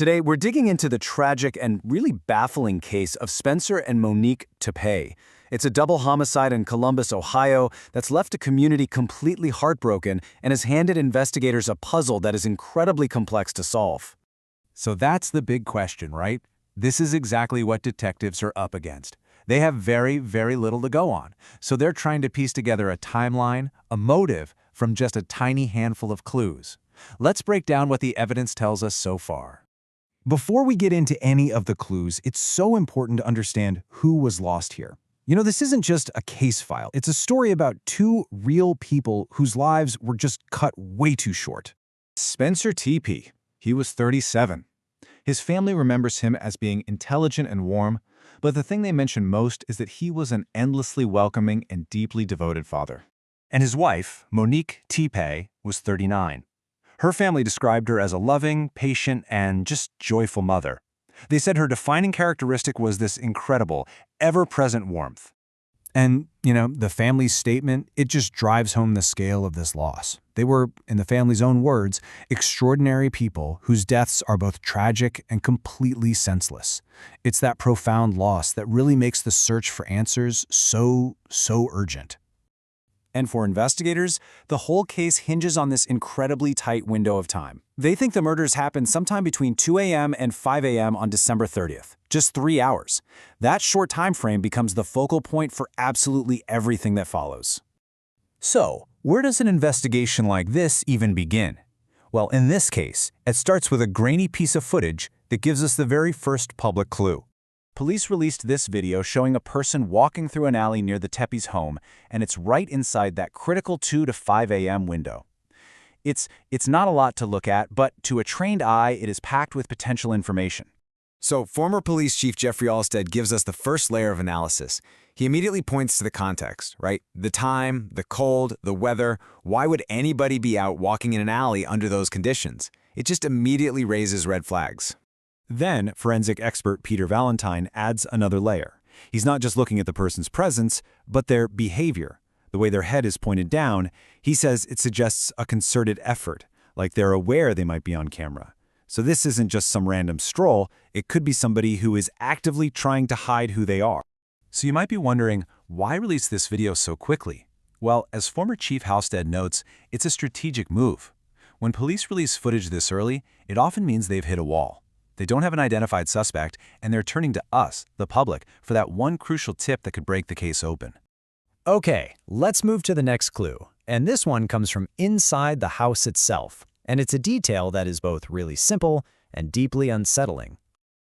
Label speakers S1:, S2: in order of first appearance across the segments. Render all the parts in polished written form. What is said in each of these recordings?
S1: Today, we're digging into the tragic and really baffling case of Spencer and Monique Tepe. It's a double homicide in Columbus, Ohio, that's left a community completely heartbroken and has handed investigators a puzzle that is incredibly complex to solve.
S2: So that's the big question, right? This is exactly what detectives are up against. They have very, very little to go on, so they're trying to piece together a timeline, a motive, from just a tiny handful of clues. Let's break down what the evidence tells us so far. Before we get into any of the clues, it's so important to understand who was lost here. This isn't just a case file. It's a story about two real people whose lives were just cut way too short.
S3: Spencer Tepe. He was 37. His family remembers him as being intelligent and warm, but the thing they mention most is that he was an endlessly welcoming and deeply devoted father.
S4: And his wife, Monique Tepe, was 39. Her family described her as a loving, patient, and just joyful mother. They said her defining characteristic was this incredible, ever-present warmth.
S2: And, the family's statement, it just drives home the scale of this loss. They were, in the family's own words, extraordinary people whose deaths are both tragic and completely senseless. It's that profound loss that really makes the search for answers so urgent.
S1: And for investigators, the whole case hinges on this incredibly tight window of time. They think the murders happened sometime between 2 a.m. and 5 a.m. on December 30th, just 3 hours. That short time frame becomes the focal point for absolutely everything that follows.
S4: So, where does an investigation like this even begin? Well, in this case, it starts with a grainy piece of footage that gives us the very first public clue.
S1: Police released this video showing a person walking through an alley near the Tepe's home, and it's right inside that critical 2 to 5 a.m. window. It's not a lot to look at, but to a trained eye, it is packed with potential information.
S5: So, former police chief Jeffrey Alstead gives us the first layer of analysis. He immediately points to the context, right? The time, the cold, the weather. Why would anybody be out walking in an alley under those conditions? It just immediately raises red flags.
S1: Then, forensic expert Peter Valentine adds another layer. He's not just looking at the person's presence, but their behavior. The way their head is pointed down, he says it suggests a concerted effort, like they're aware they might be on camera. So this isn't just some random stroll, it could be somebody who is actively trying to hide who they are.
S4: So you might be wondering, why release this video so quickly? Well, as former Chief Halstead notes, it's a strategic move. When police release footage this early, it often means they've hit a wall. They don't have an identified suspect, and they're turning to us, the public, for that one crucial tip that could break the case open.
S6: Okay, let's move to the next clue. And this one comes from inside the house itself. And it's a detail that is both really simple and deeply unsettling.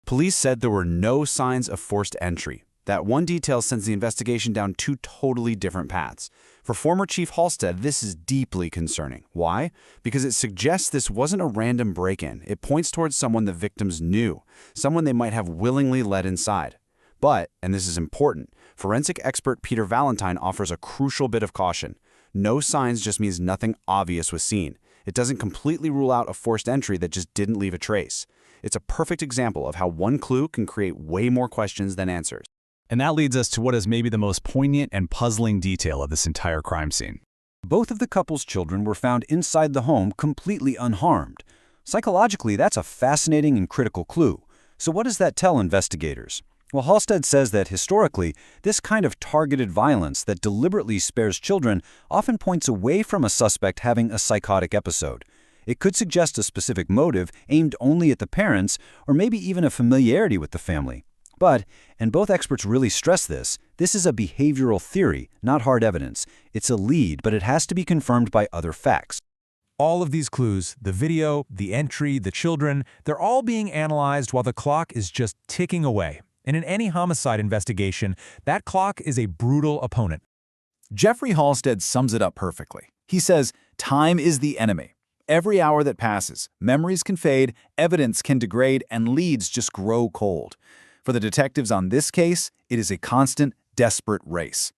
S7: Police said there were no signs of forced entry. That one detail sends the investigation down two totally different paths. For former Chief Halstead, this is deeply concerning. Why? Because it suggests this wasn't a random break-in. It points towards someone the victims knew, someone they might have willingly let inside. But, and this is important, forensic expert Peter Valentine offers a crucial bit of caution. No signs just means nothing obvious was seen. It doesn't completely rule out a forced entry that just didn't leave a trace. It's a perfect example of how one clue can create way more questions than answers.
S4: And that leads us to what is maybe the most poignant and puzzling detail of this entire crime scene.
S1: Both of the couple's children were found inside the home completely unharmed. Psychologically, that's a fascinating and critical clue. So what does that tell investigators? Well, Halstead says that historically, this kind of targeted violence that deliberately spares children often points away from a suspect having a psychotic episode. It could suggest a specific motive aimed only at the parents, or maybe even a familiarity with the family. But, and both experts really stress this is a behavioral theory, not hard evidence. It's a lead, but it has to be confirmed by other facts.
S2: All of these clues, the video, the entry, the children, they're all being analyzed while the clock is just ticking away. And in any homicide investigation, that clock is a brutal opponent.
S3: Jeffrey Halstead sums it up perfectly. He says, time is the enemy. Every hour that passes, memories can fade, evidence can degrade, and leads just grow cold. For the detectives on this case, it is a constant, desperate race.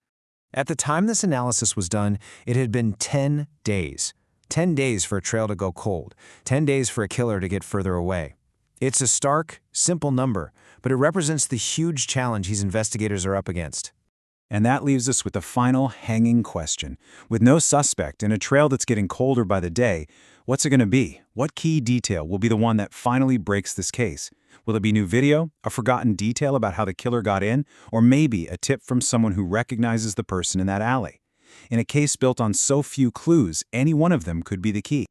S6: At the time this analysis was done, it had been 10 days. 10 days for a trail to go cold. 10 days for a killer to get further away. It's a stark, simple number, but it represents the huge challenge these investigators are up against.
S1: And that leaves us with the final hanging question. With no suspect and a trail that's getting colder by the day, What's it going to be? What key detail will be the one that finally breaks this case? Will it be new video, a forgotten detail about how the killer got in, or maybe a tip from someone who recognizes the person in that alley? In a case built on so few clues, any one of them could be the key.